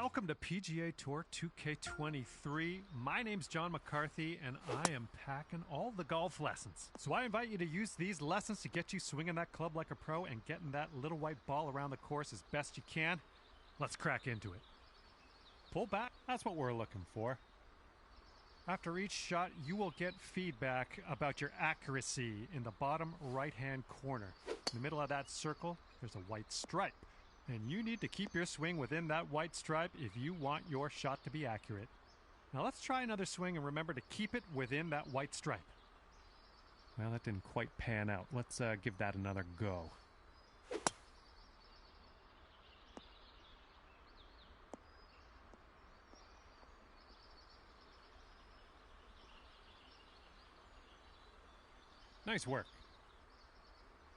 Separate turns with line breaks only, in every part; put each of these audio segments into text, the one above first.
Welcome to PGA Tour 2K23. My name's John McCarthy, and I am packing all the golf lessons. So I invite you to use these lessons to get you swinging that club like a pro and getting that little white ball around the course as best you can. Let's crack into it. Pull back, that's what we're looking for. After each shot, you will get feedback about your accuracy in the bottom right-hand corner. In the middle of that circle, there's a white stripe. And you need to keep your swing within that white stripe if you want your shot to be accurate. Now let's try another swing and remember to keep it within that white stripe. Well, that didn't quite pan out. Let's give that another go. Nice work.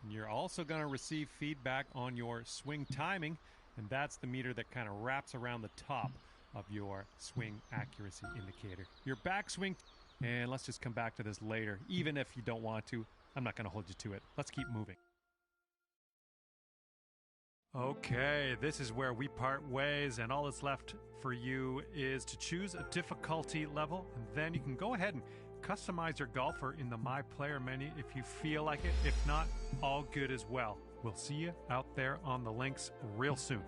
You're also going to receive feedback on your swing timing, and that's the meter that kind of wraps around the top of your swing accuracy indicator. Your backswing, and let's just come back to this later. Even if you don't want to, I'm not going to hold you to it. Let's keep moving. Okay, this is where we part ways, and all that's left for you is to choose a difficulty level, and then you can go ahead and customize your golfer in the My Player menu if you feel like it. If not, all good as well. We'll see you out there on the links real soon.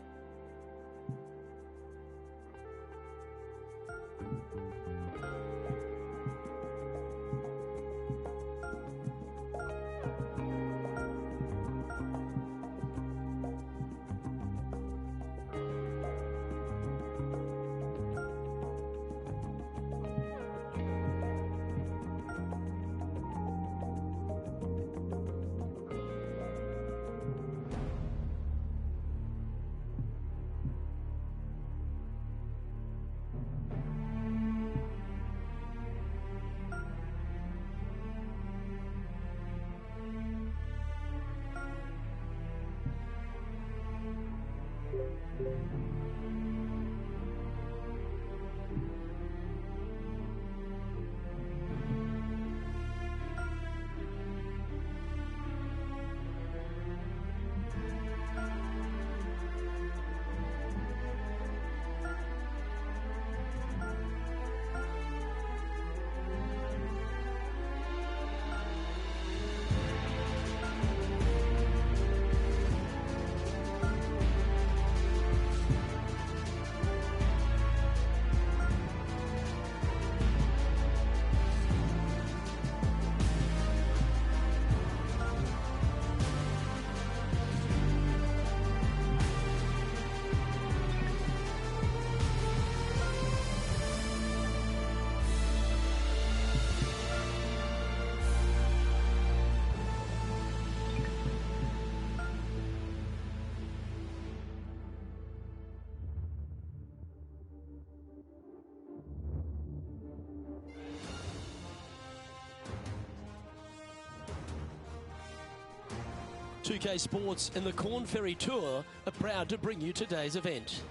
PGA Sports and the Corn Ferry Tour are proud to bring you today's event.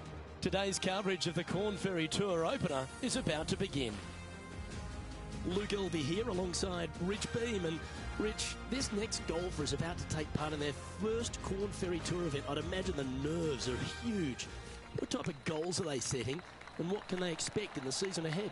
Today's coverage of the Corn Ferry Tour opener is about to begin. Luke Elby here alongside Rich Beam. And Rich, this next golfer is about to take part in their first Corn Ferry Tour event. I'd imagine the nerves are huge. What type of goals are they setting, and what can they expect in the season ahead?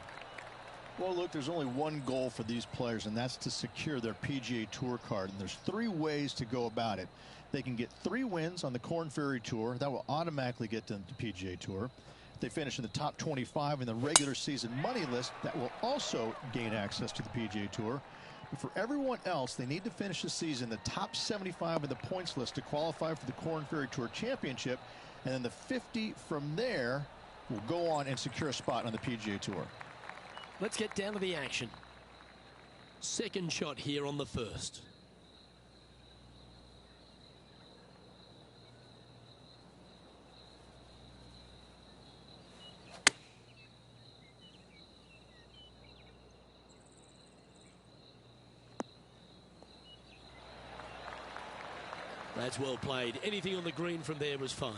Well, look, there's only one goal for these players, and that's to secure their PGA Tour card. And there's three ways to go about it. They can get 3 wins on the Corn Ferry Tour. That will automatically get them to PGA Tour. If they finish in the top 25 in the regular season money list, that will also gain access to the PGA Tour. But for everyone else, they need to finish the season in the top 75 in the points list to qualify for the Corn Ferry Tour Championship. And then the 50 from there will go on and secure a spot on the PGA Tour.
Let's get down to the action. Second shot here on the first. That's well played. Anything on the green from there was fine.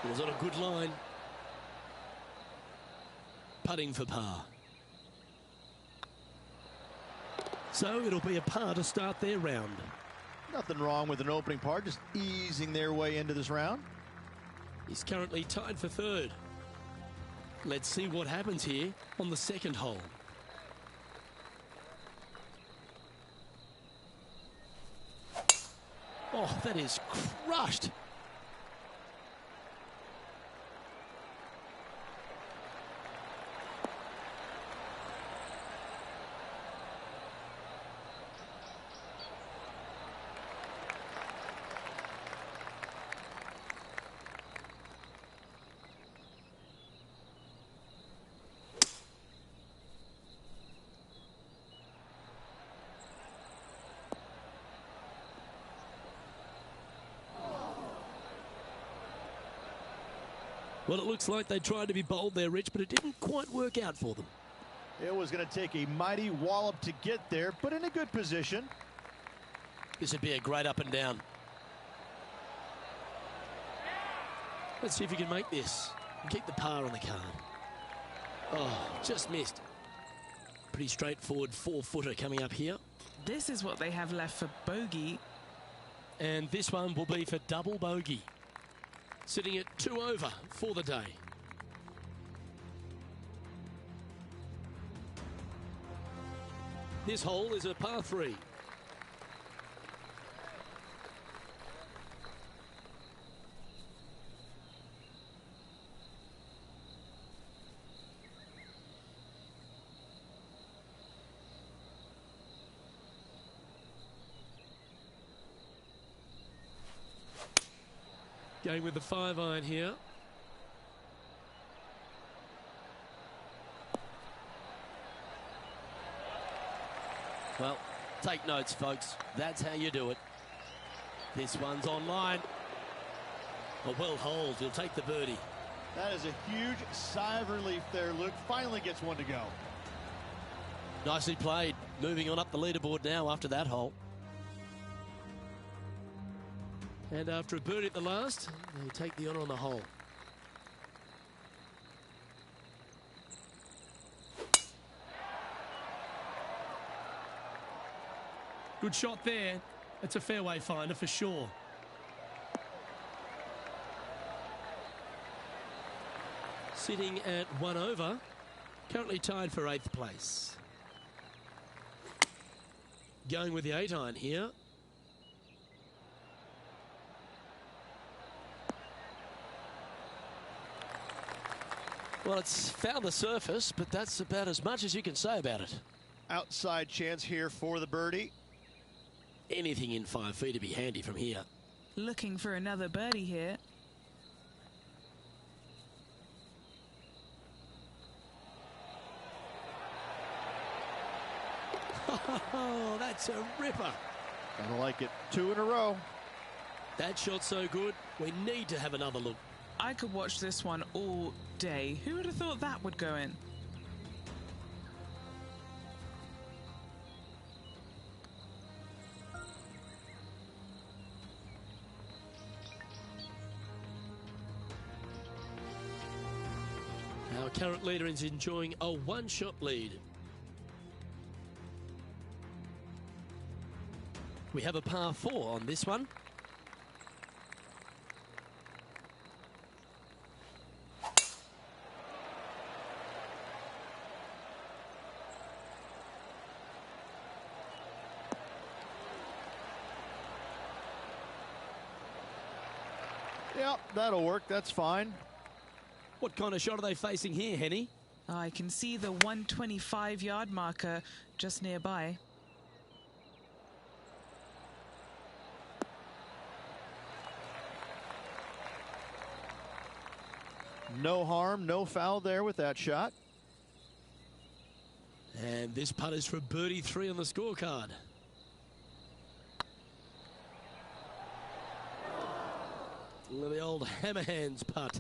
It was on a good line. Putting for par. So it'll be a par to start their round.
Nothing wrong with an opening par, just easing their way into this round.
He's currently tied for third. Let's see what happens here on the second hole. Oh, that is crushed. Well, it looks like they tried to be bold there, Rich, but it didn't quite work out for them.
It was going to take a mighty wallop to get there, but in a good position.
This would be a great up and down. Let's see if you can make this and keep the par on the card. Oh, just missed. Pretty straightforward 4-footer coming up here.
This is what they have left for bogey.
And this one will be for double bogey. Sitting at 2 over for the day. This hole is a par 3. Going with the 5-iron here. Well, take notes, folks. That's how you do it. This one's online. A well holed. He'll take the birdie.
That is a huge sigh of relief there, Luke. Finally gets one to go.
Nicely played. Moving on up the leaderboard now after that hole. And after a birdie at the last, they take the honour on the hole. Good shot there. It's a fairway finder for sure. Sitting at 1 over, currently tied for 8th place. Going with the 8-iron here. Well, it's found the surface, but that's about as much as you can say about it.
Outside chance here for the birdie.
Anything in 5 feet to be handy from here.
Looking for another birdie here.
Oh, that's a ripper.
I like it. 2 in a row.
That shot's so good, we need to have another look.
I could watch this one all day. Who would have thought that would go in?
Our current leader is enjoying a 1-shot lead. We have a par 4 on this one.
Yep, that'll work. That's fine.
What kind of shot are they facing here, Henny?
I can see the 125-yard marker just nearby.
No harm, no foul there with that shot.
And this putt is for birdie 3 on the scorecard. The old hammer hands putt.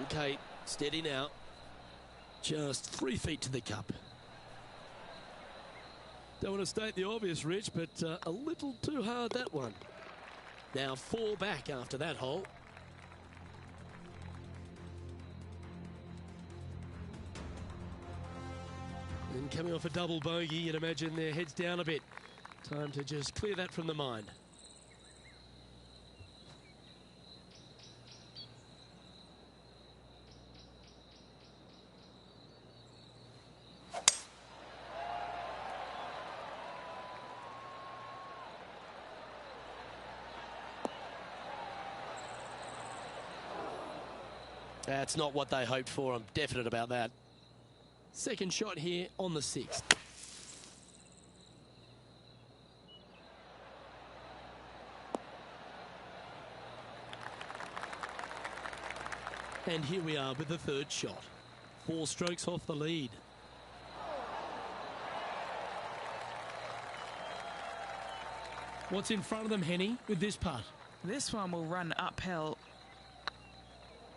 Okay, steady now. Just 3 feet to the cup. Don't want to state the obvious, Rich, but a little too hard, that one. Now 4 back after that hole. And coming off a double bogey, you'd imagine their heads down a bit. Time to just clear that from the mind. That's not what they hoped for. I'm definite about that. Second shot here on the 6th. And here we are with the third shot. 4 strokes off the lead. What's in front of them, Henny, with this putt?
This one will run uphill.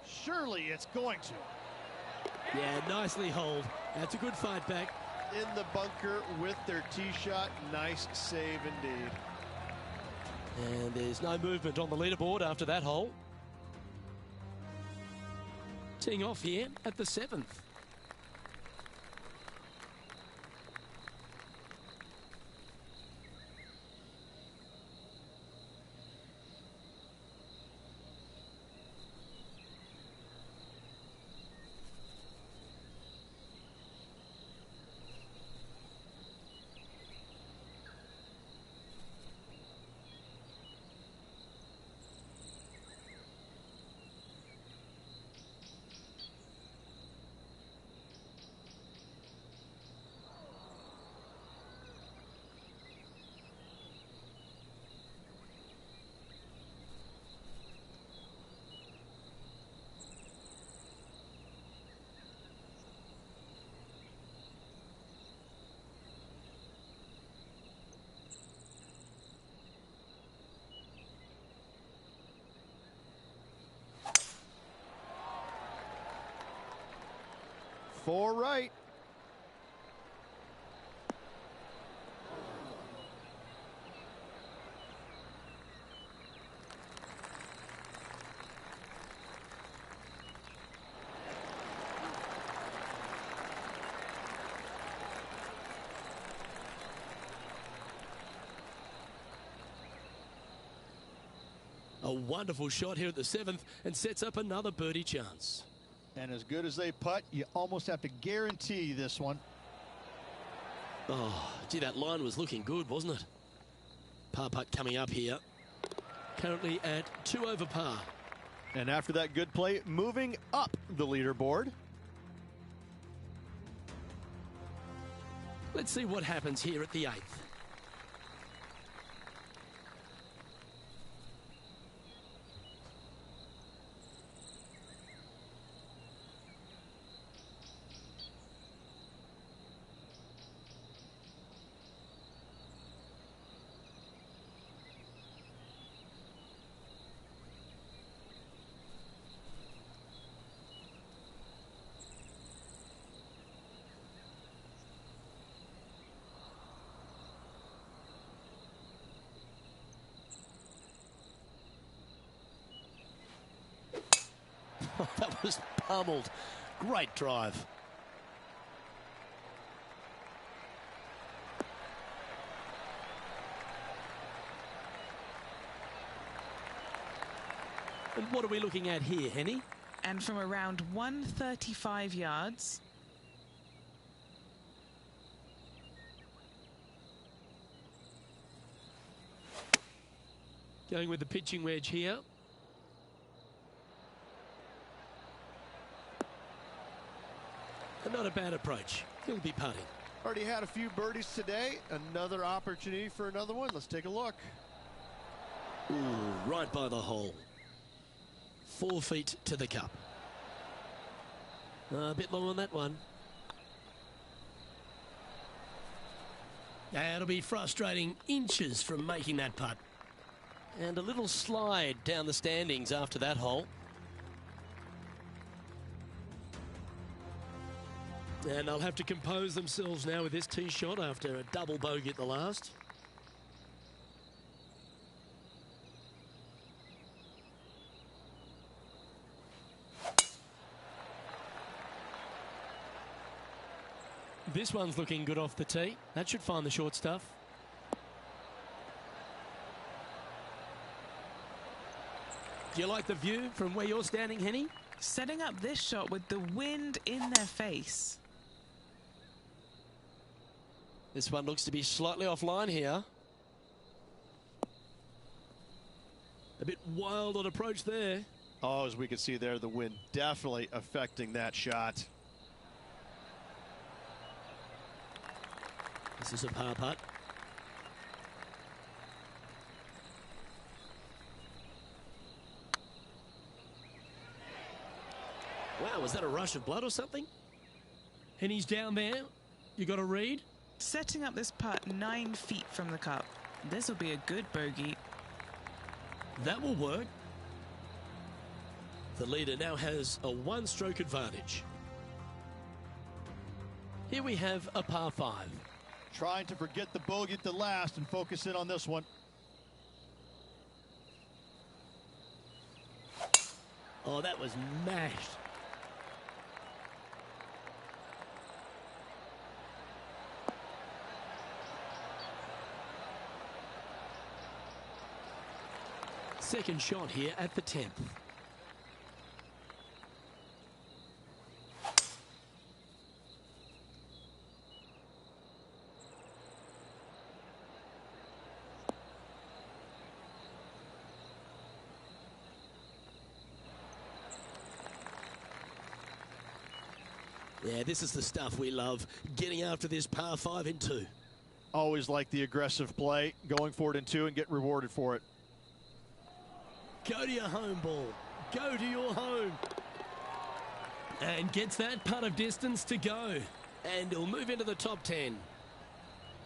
Surely it's going to.
Yeah, nicely holed. That's a good fight back.
In the bunker with their tee shot. Nice save indeed.
And there's no movement on the leaderboard after that hole. Teeing off here at the 7th.
Four right.
A wonderful shot here at the 7th and sets up another birdie chance.
And as good as they putt, you almost have to guarantee this one.
Oh, gee, that line was looking good, wasn't it? Par putt coming up here. Currently at 2 over par.
And after that good play, moving up the leaderboard.
Let's see what happens here at the 8th. That was pummeled. Great drive. And what are we looking at here, Henny?
And from around 135 yards.
Going with the pitching wedge here. And not a bad approach. He'll be putting.
Already had a few birdies today. Another opportunity for another one. Let's take a look.
Ooh, right by the hole. 4 feet to the cup. A bit long on that one. It'll be frustrating, inches from making that putt. And a little slide down the standings after that hole. And they'll have to compose themselves now with this tee shot after a double bogey at the last. This one's looking good off the tee. That should find the short stuff. Do you like the view from where you're standing, Henny?
Setting up this shot with the wind in their face.
This one looks to be slightly offline here. A bit wild on approach there.
Oh, as we can see there, the wind definitely affecting that shot.
This is a par putt. Wow, was that a rush of blood or something? And he's down there. You got a read?
Setting up this putt 9 feet from the cup. This will be a good bogey.
That will work. The leader now has a 1-stroke advantage. Here we have a par 5.
Trying to forget the bogey at the last and focus in on this one.
Oh, that was mashed. Second shot here at the 10th. Yeah, this is the stuff we love, getting after this par 5 in 2.
Always like the aggressive play, going for it in 2 and get rewarded for it.
Go to your home ball. Go to your home. And gets that putt of distance to go. And he'll move into the top 10.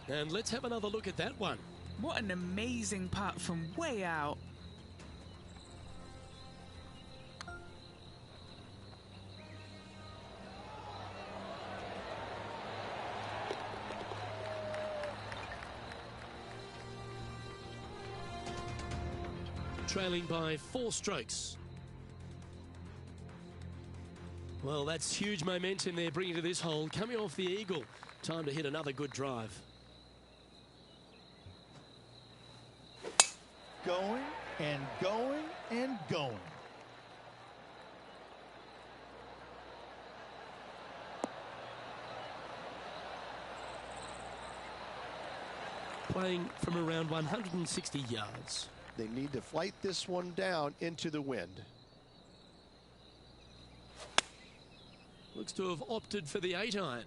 And let's have another look at that one.
What an amazing putt from way out.
Trailing by 4 strokes. Well, that's huge momentum they're bringing to this hole. Coming off the eagle. Time to hit another good drive.
Going and going and going.
Playing from around 160 yards.
They need to flight this one down into the wind.
Looks to have opted for the 8-iron.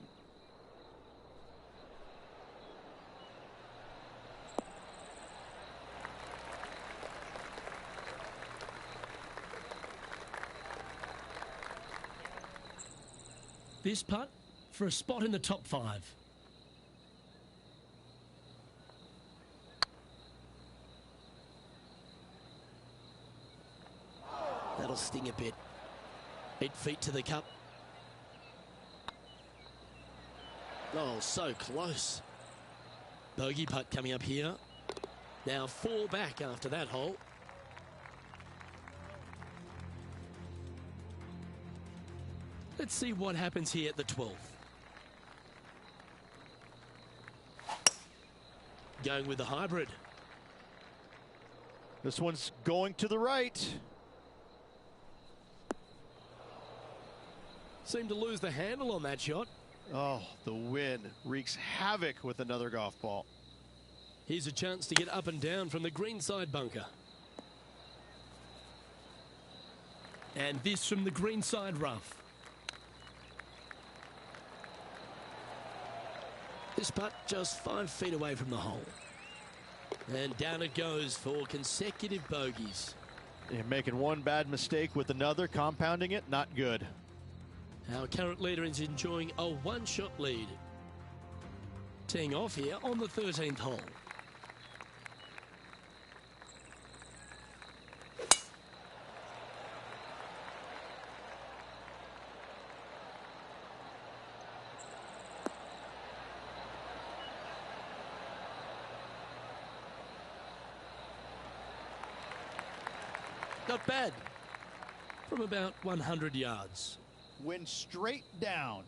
This putt for a spot in the top 5. That'll sting a bit. 8 feet to the cup. Oh, so close. Bogey putt coming up here. Now 4 back after that hole. Let's see what happens here at the 12th. Going with the hybrid.
This one's going to the right.
Seemed to lose the handle on that shot.
Oh, the wind wreaks havoc with another golf ball.
Here's a chance to get up and down from the greenside bunker. And this from the greenside rough. This putt just 5 feet away from the hole. And down it goes for consecutive bogeys.
You're making one bad mistake with another, compounding it, not good.
Our current leader is enjoying a 1-shot lead. Teeing off here on the 13th hole. Not bad. From about 100 yards.
Wind straight down.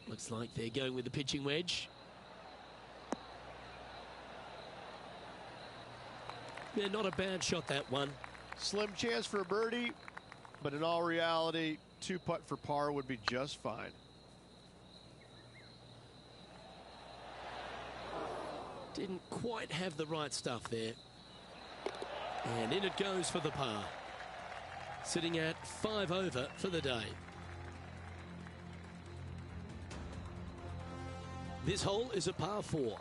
Looks like they're going with the pitching wedge. Yeah, not a bad shot, that one.
Slim chance for a birdie, but in all reality, 2-putt for par would be just fine.
Didn't quite have the right stuff there. And in it goes for the par. Sitting at 5 over for the day. This hole is a par 4.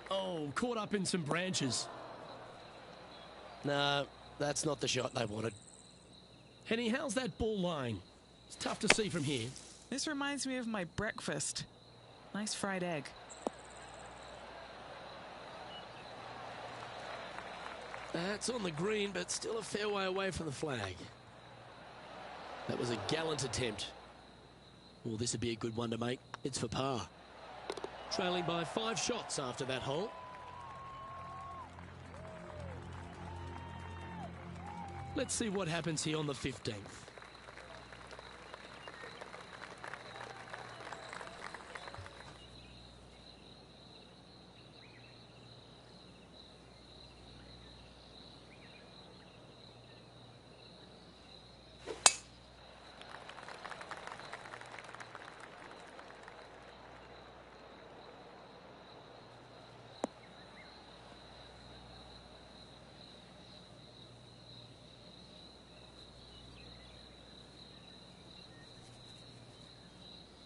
Oh, caught up in some branches. No, that's not the shot they wanted. Henny, how's that ball lying? It's tough to see from here.
This reminds me of my breakfast. Nice fried egg.
That's on the green, but still a fair way away from the flag. That was a gallant attempt. Well, this would be a good one to make. It's for par. Trailing by 5 shots after that hole. Let's see what happens here on the 15th.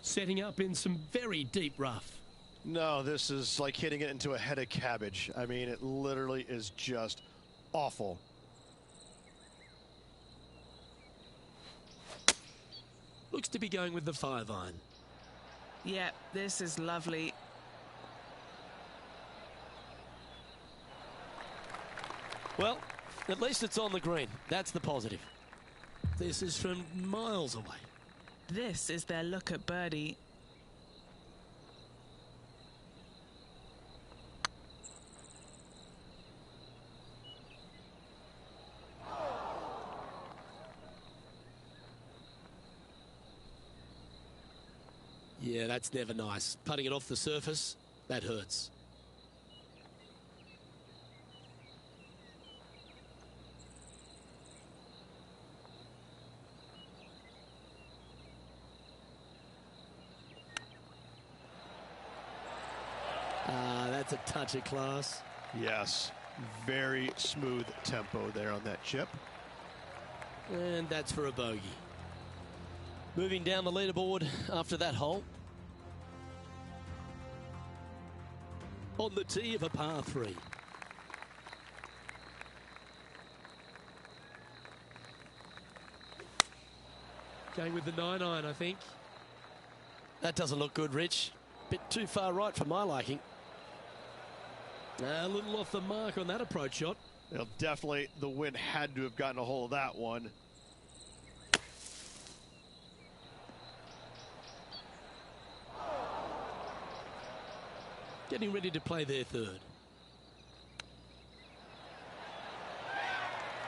Setting up in some very deep rough.
No, this is like hitting it into a head of cabbage. I mean, it literally is just awful.
Looks to be going with the 5-iron.
Yeah, this is lovely.
Well, at least it's on the green. That's the positive. This is from miles away.
This is their look at birdie.
Yeah, that's never nice. Putting it off the surface, that hurts. That's a touch of class.
Yes, very smooth tempo there on that chip.
And that's for a bogey. Moving down the leaderboard after that hole. On the tee of a par 3. Going with the 9-iron, I think. That doesn't look good, Rich. Bit too far right for my liking. A little off the mark on that approach shot.
Well, definitely the wind had to have gotten a hold of that one.
Getting ready to play their 3rd.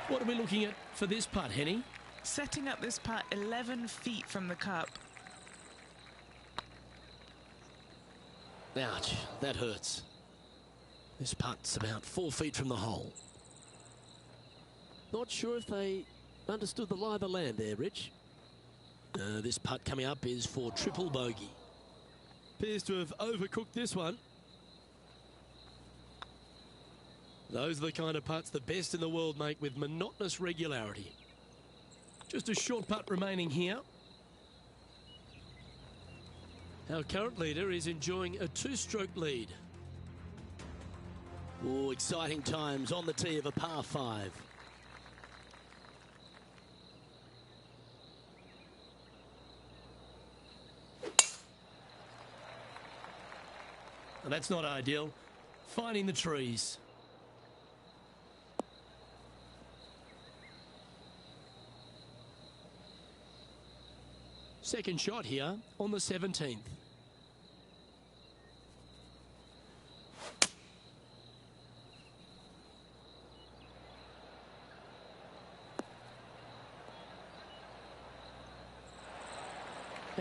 What are we looking at for this putt, Henny?
Setting up this putt 11 feet from the cup.
Ouch, that hurts. This putt's about 4 feet from the hole. Not sure if they understood the lie of the land there, Rich. This putt coming up is for triple bogey. Appears to have overcooked this one. Those are the kind of putts the best in the world make with monotonous regularity. Just a short putt remaining here. Our current leader is enjoying a 2-stroke lead. Oh, exciting times on the tee of a par 5. Well, that's not ideal. Finding the trees. Second shot here on the 17th.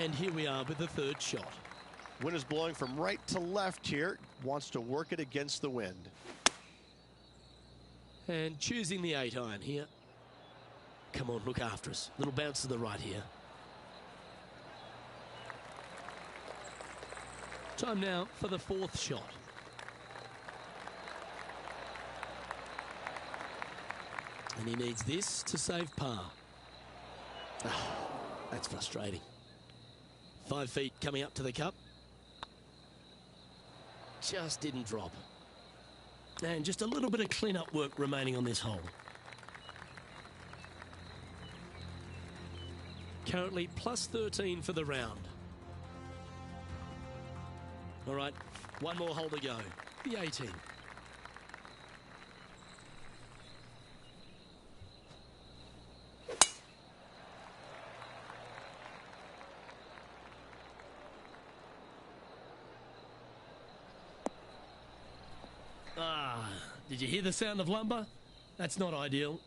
And here we are with the third shot.
Wind is blowing from right to left here. Wants to work it against the wind.
And choosing the 8-iron here. Come on, look after us. Little bounce to the right here. Time now for the fourth shot. And he needs this to save par. Oh, that's frustrating. 5 feet coming up to the cup. Just didn't drop. And just a little bit of clean-up work remaining on this hole. Currently plus 13 for the round. All right, one more hole to go. The 18. Did you hear the sound of lumber? That's not ideal.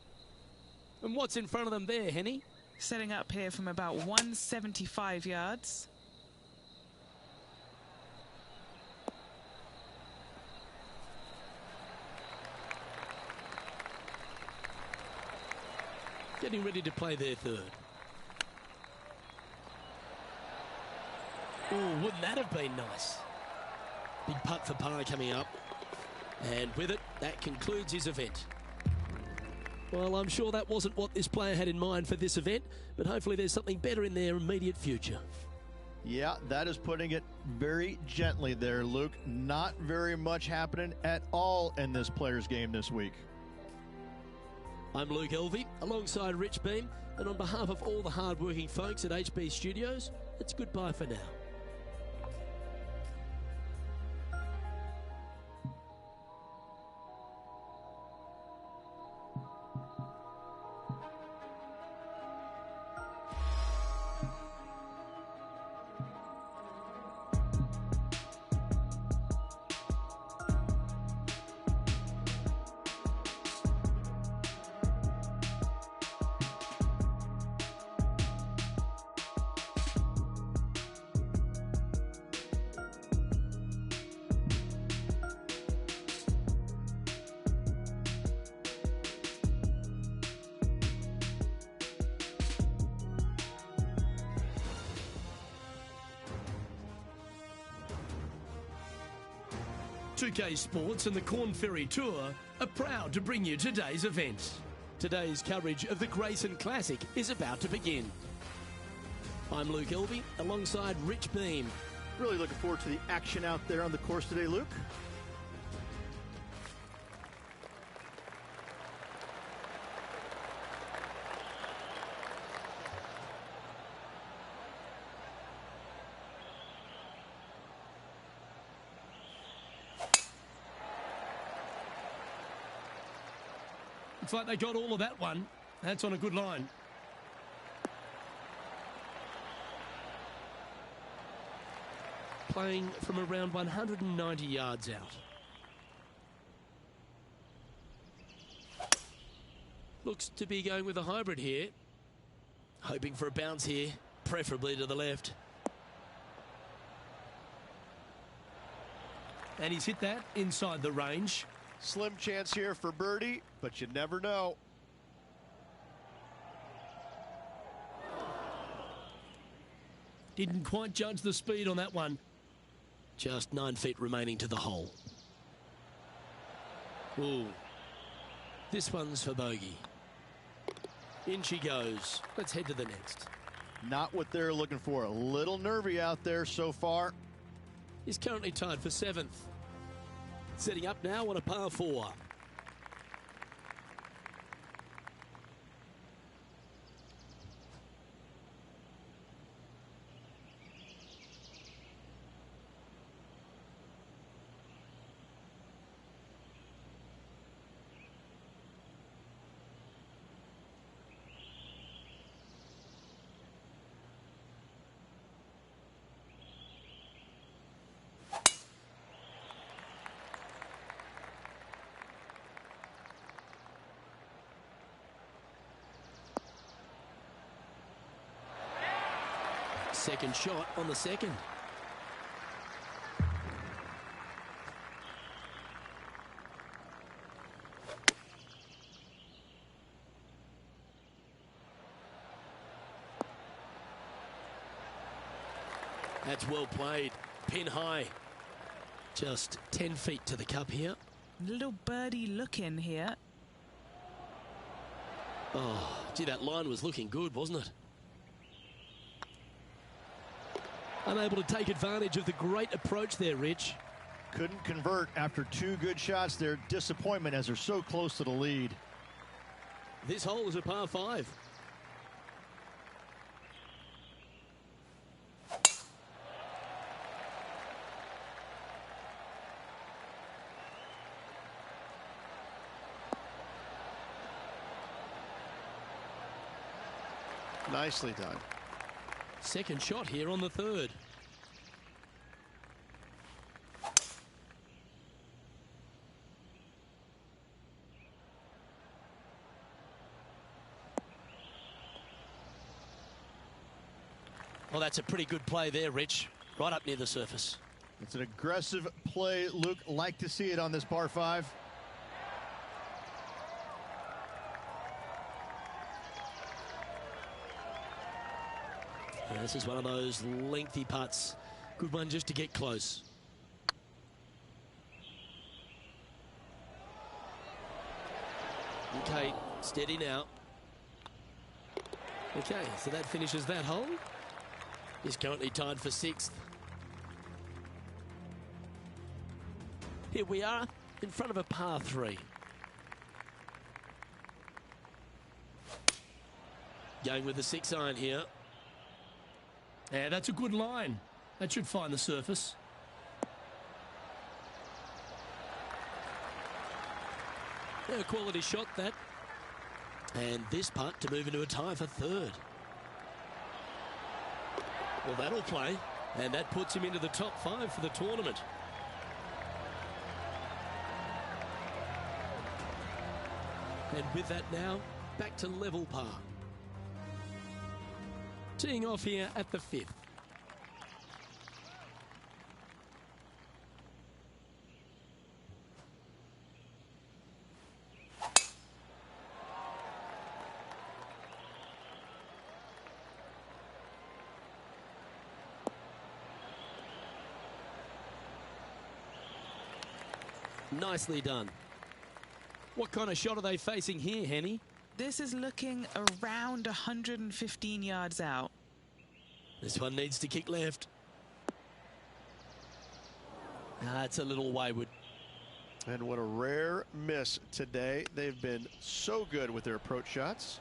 And what's in front of them there, Henny?
Setting up here from about 175 yards.
Getting ready to play their third. Oh, wouldn't that have been nice? Big putt for par coming up. And with it, that concludes his event. Well, I'm sure that wasn't what this player had in mind for this event, but hopefully there's something better in their immediate future.
Yeah, that is putting it very gently there, Luke. Not very much happening at all in this player's game this week.
I'm Luke Elvey, alongside Rich Beam, and on behalf of all the hard-working folks at HB Studios, it's goodbye for now. PGA Sports and the Corn Ferry Tour are proud to bring you today's event. Today's coverage of the Grayson Classic is about to begin. I'm Luke Elvey, alongside Rich Beam.
Really looking forward to the action out there on the course today, Luke.
Looks like they got all of that one. That's on a good line. Playing from around 190 yards out. Looks to be going with a hybrid here. Hoping for a bounce here, preferably to the left. And he's hit that inside the range.
Slim chance here for birdie, but you never know.
Didn't quite judge the speed on that one. Just 9 feet remaining to the hole. Ooh. This one's for bogey. In she goes. Let's head to the next.
Not what they're looking for. A little nervy out there so far.
He's currently tied for 7th. Setting up now on a par 4. second shot on the second. That's well played. Pin high. Just 10 feet to the cup here.
Little birdie look in here.
Oh, gee, that line was looking good, wasn't it? Unable to take advantage of the great approach there, Rich.
Couldn't convert after 2 good shots there. Disappointment as they're so close to the lead.
This hole is a par 5.
Nicely done.
Second shot here on the third. Well, that's a pretty good play there, Rich. Right up near the surface.
It's an aggressive play, Luke. Like to see it on this par 5.
Yeah, this is one of those lengthy putts. Good one just to get close. Okay, steady now. Okay, so that finishes that hole. He's currently tied for 6th. Here we are in front of a par 3. Going with the 6-iron here.
Yeah, that's a good line. That should find the surface.
Yeah, a quality shot, that. And this putt to move into a tie for 3rd. Well, that'll play. And that puts him into the top 5 for the tournament. And with that now, back to level par. Teeing off here at the 5th. Nicely done. What kind of shot are they facing here, Henny?
This is looking around 115 yards out.
This one needs to kick left. It's a little wayward.
And what a rare miss today. They've been so good with their approach shots.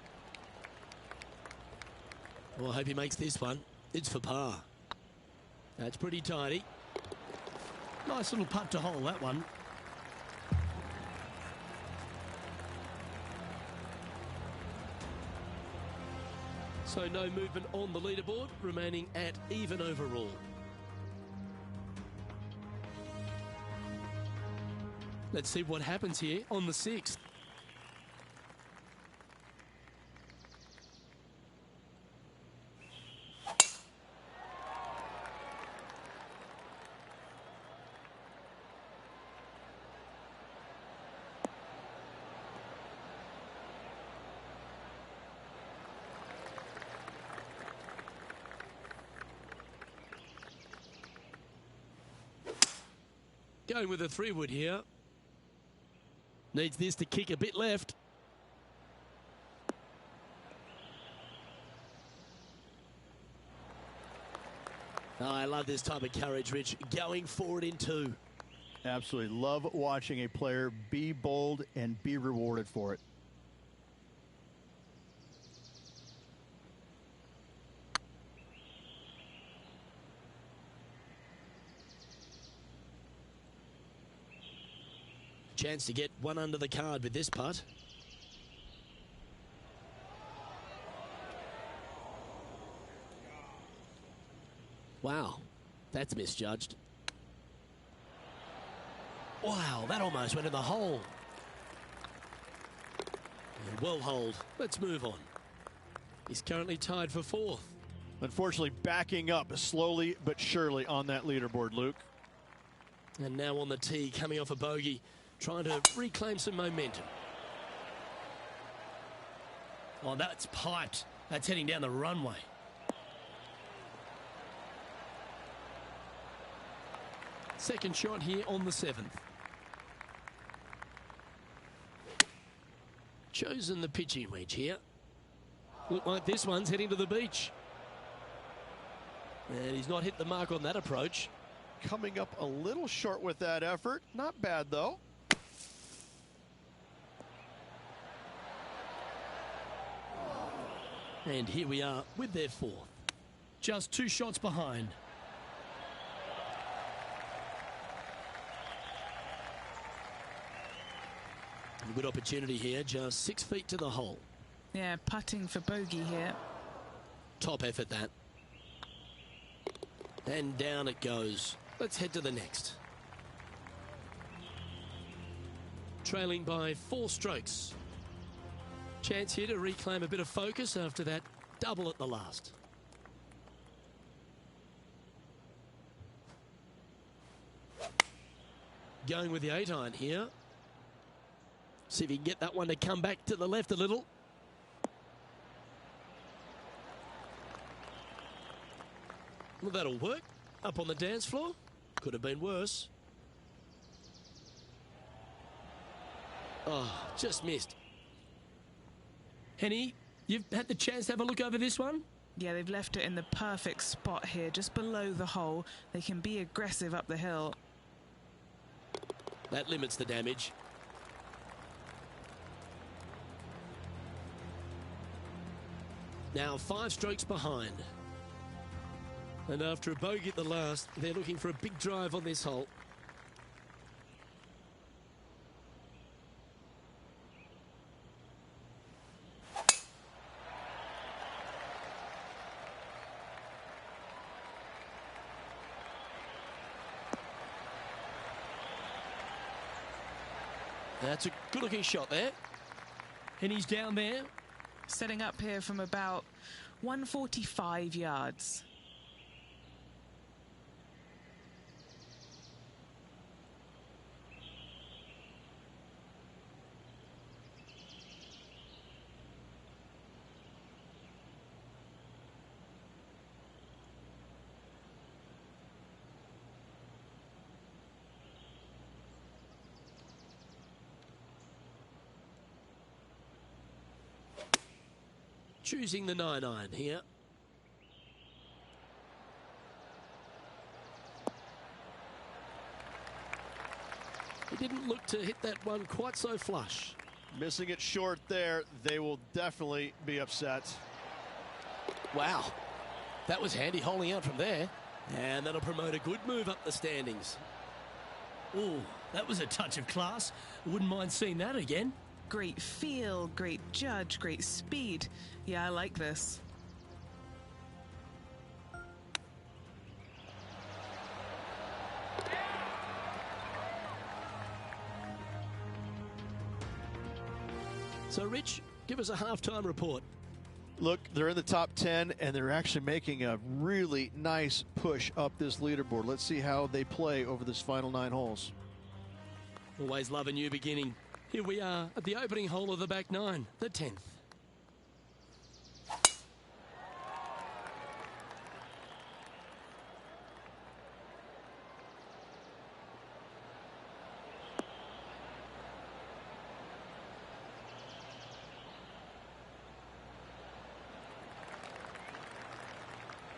Well, I hope he makes this one. It's for par. That's pretty tidy.
Nice little putt to hole, that one.
So no movement on the leaderboard, remaining at even overall. Let's see what happens here on the 6th. Going with a 3-wood here. Needs this to kick a bit left. Oh, I love this type of courage, Rich. Going forward in 2.
Absolutely. Love watching a player be bold and be rewarded for it.
Chance to get one under the card with this putt. Wow, that's misjudged. Wow, that almost went in the hole. Yeah, well holed. Let's move on. He's currently tied for 4th.
Unfortunately, backing up slowly but surely on that leaderboard, Luke.
And now on the tee, coming off a bogey, trying to reclaim some momentum.
Oh, that's piped. That's heading down the runway.
Second shot here on the 7th. Chosen the pitching wedge here. Look like this one's heading to the beach. And he's not hit the mark on that approach.
Coming up a little short with that effort. Not bad, though.
And here we are with their 4th.
Just 2 shots behind.
A good opportunity here, just 6 feet to the hole.
Yeah, putting for bogey here.
Top effort, that. And down it goes. Let's head to the next. Trailing by 4 strokes. Chance here to reclaim a bit of focus after that double at the last. Going with the 8-iron here. See if he can get that one to come back to the left a little. Well, that'll work. Up on the dance floor. Could have been worse. Oh, just missed.
Henny, you've had the chance to have a look over this one?
Yeah, they've left it in the perfect spot here, just below the hole. They can be aggressive up the hill.
That limits the damage. Now 5 strokes behind. And after a bogey at the last, they're looking for a big drive on this hole. That's a good-looking shot there.
And he's down there.
Setting up here from about 145 yards.
Choosing the 9-iron here. He didn't look to hit that one quite so flush.
Missing it short there. They will definitely be upset.
Wow. That was handy holding out from there. And that'll promote a good move up the standings.
Oh, that was a touch of class. Wouldn't mind seeing that again.
Great feel, great judge, great speed. Yeah, I like this.
So, Rich, give us a halftime report.
Look, they're in the top 10, and they're actually making a really nice push up this leaderboard. Let's see how they play over this final 9 holes.
Always love a new beginning. Here we are at the opening hole of the back 9, the 10th.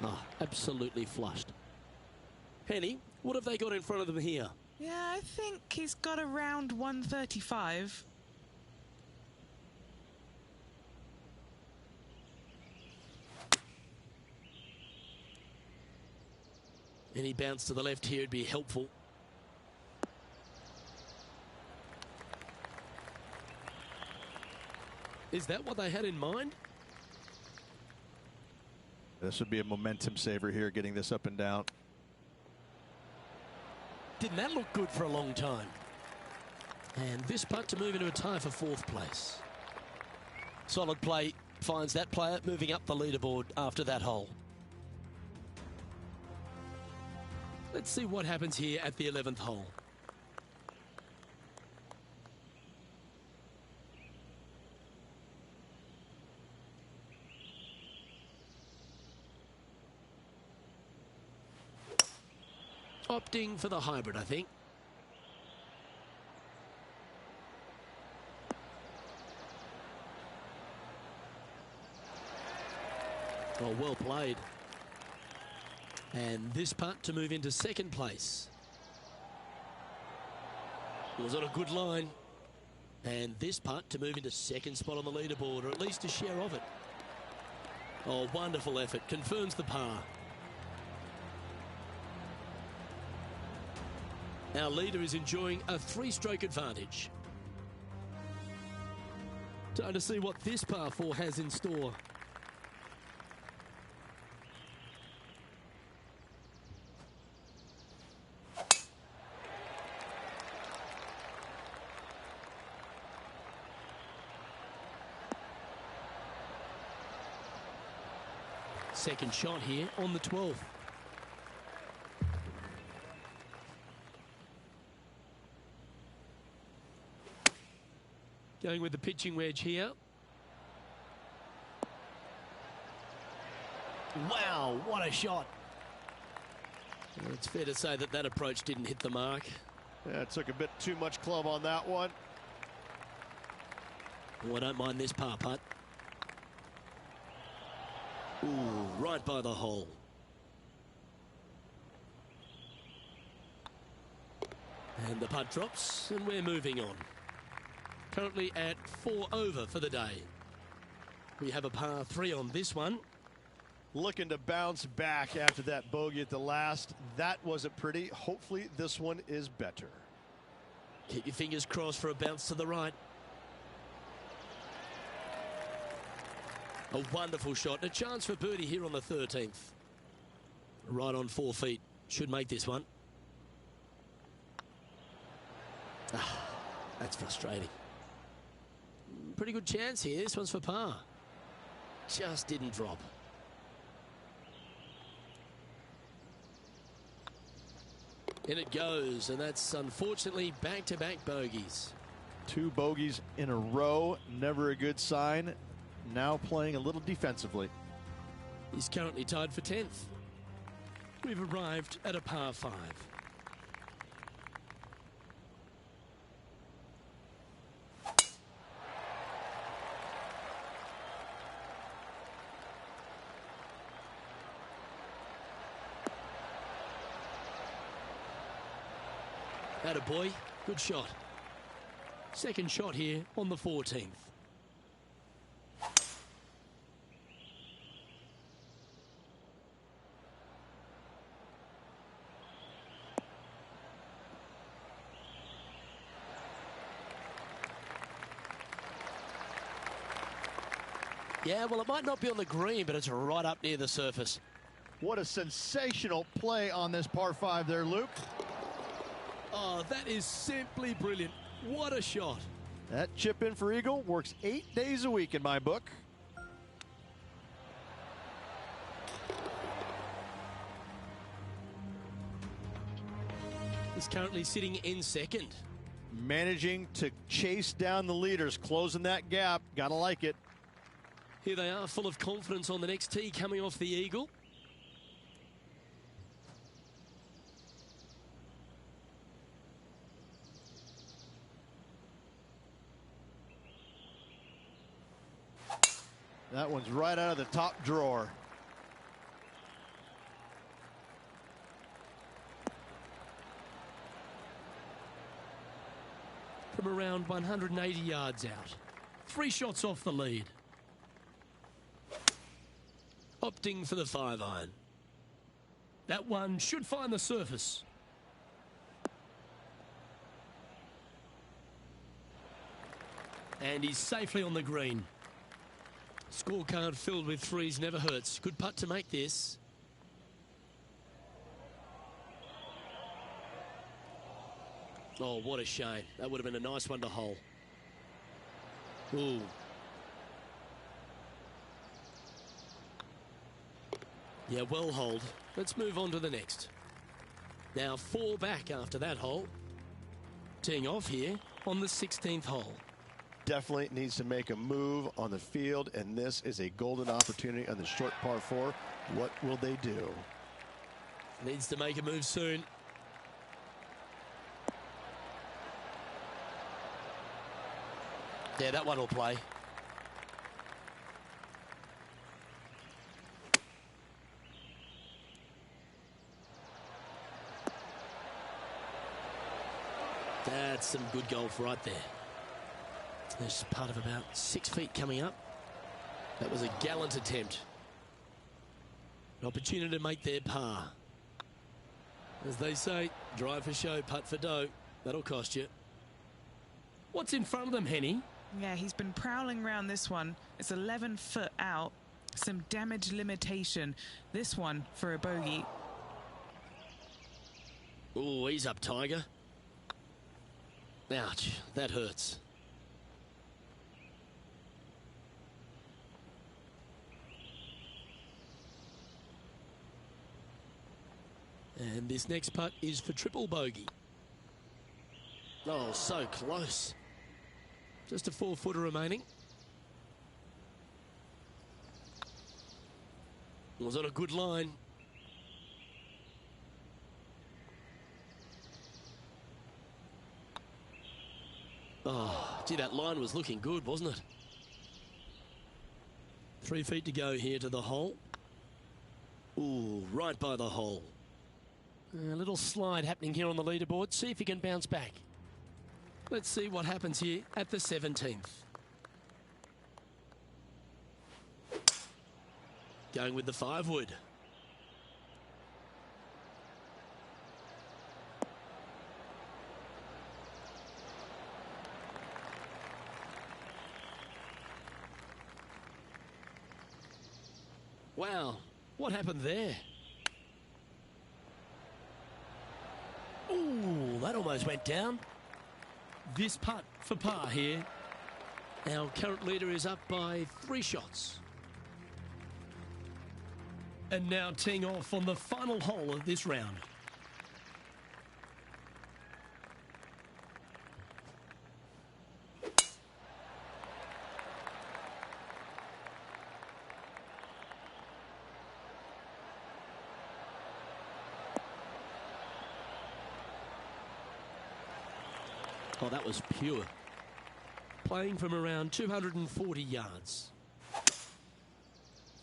Oh, absolutely flushed. Henny, what have they got in front of them here?
Yeah, I think he's got around 135.
Any bounce to the left here would be helpful. Is that what they had in mind?
This would be a momentum saver here, getting this up and down.
Didn't that look good for a long time? And this putt to move into a tie for 4th place. Solid play finds that player moving up the leaderboard after that hole. Let's see what happens here at the 11th hole. Opting for the hybrid, I think. Oh, well played. And this putt to move into second place. It was on a good line. And this putt to move into second spot on the leaderboard, or at least a share of it. Oh, wonderful effort. Confirms the par. Our leader is enjoying a 3-stroke advantage. Time to see what this par 4 has in store. Second shot here on the 12th. Going with the pitching wedge here. Wow, what a shot. Well, it's fair to say that that approach didn't hit the mark.
Yeah, it took a bit too much club on that one.
Oh, I don't mind this par putt. Ooh, right by the hole. And the putt drops, and we're moving on. Currently at 4 over for the day. We have a par 3 on this one.
Looking to bounce back after that bogey at the last. That wasn't pretty. Hopefully this one is better.
Keep your fingers crossed for a bounce to the right. A wonderful shot. A chance for birdie here on the 13th. Right on 4 feet. Should make this one. Ah, that's frustrating. Pretty good chance here. This one's for par. Just didn't drop. In it goes, and that's unfortunately back-to-back bogeys.
2 bogeys in a row. Never a good sign. Now playing a little defensively.
He's currently tied for 10th. We've arrived at a par 5. Attaboy, good shot. Second shot here on the 14th. Yeah, well, it might not be on the green, but it's right up near the surface.
What a sensational play on this par 5 there, Luke.
Oh, that is simply brilliant. What a shot.
That chip in for eagle works 8 days a week in my book.
He's currently sitting in second.
Managing to chase down the leaders, closing that gap. Gotta like it.
Here they are, full of confidence on the next tee, coming off the eagle.
That one's right out of the top drawer.
From around 180 yards out. 3 shots off the lead. Opting for the 5-iron. That one should find the surface. And he's safely on the green. Scorecard filled with 3s never hurts. Good putt to make this. Oh, what a shame. That would have been a nice one to hole. Ooh. Yeah, well holed. Let's move on to the next. Now 4 back after that hole. Teeing off here on the 16th hole.
Definitely needs to make a move on the field, and this is a golden opportunity on the short par 4. What will they do?
Needs to make a move soon. Yeah, that one will play. That's some good golf right there. There's part of about 6 feet coming up. That was a gallant attempt. An opportunity to make their par. As they say, drive for show, putt for dough. That'll cost you. What's in front of them, Henny?
Yeah, he's been prowling around this one. It's 11 foot out. Some damage limitation. This one for a bogey.
Oh, he's up, Tiger. Ouch, that hurts. And this next putt is for triple bogey. Oh, so close. Just a 4-footer remaining. Was on a good line. Oh, gee, that line was looking good, wasn't it? 3 feet to go here to the hole. Ooh, right by the hole. A little slide happening here on the leaderboard. See if he can bounce back. Let's see what happens here at the 17th. Going with the 5-wood. Wow, what happened there? Ooh, that almost went down. This putt for par here. Our current leader is up by 3 shots. And now teeing off on the final hole of this round. Oh, that was pure. Playing from around 240 yards.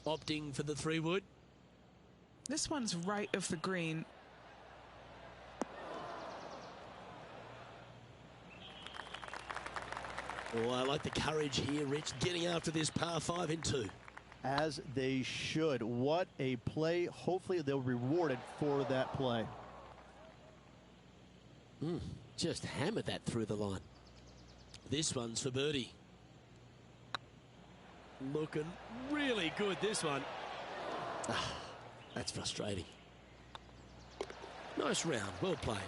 Opting for the 3-wood.
This one's right of the green.
Oh, I like the courage here, Rich, getting after this par 5 in 2.
As they should. What a play. Hopefully they'll be rewarded for that play.
Just hammered that through the line. This one's for birdie. Looking really good, this one. Ah, that's frustrating. Nice round, well played.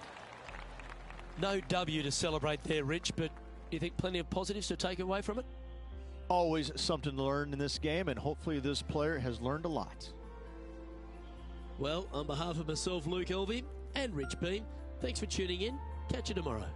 No W to celebrate there, Rich, but you think plenty of positives to take away from it?
Always something to learn in this game, and hopefully this player has learned a lot.
Well, on behalf of myself, Luke Elvey, and Rich Beam, thanks for tuning in. Catch you tomorrow.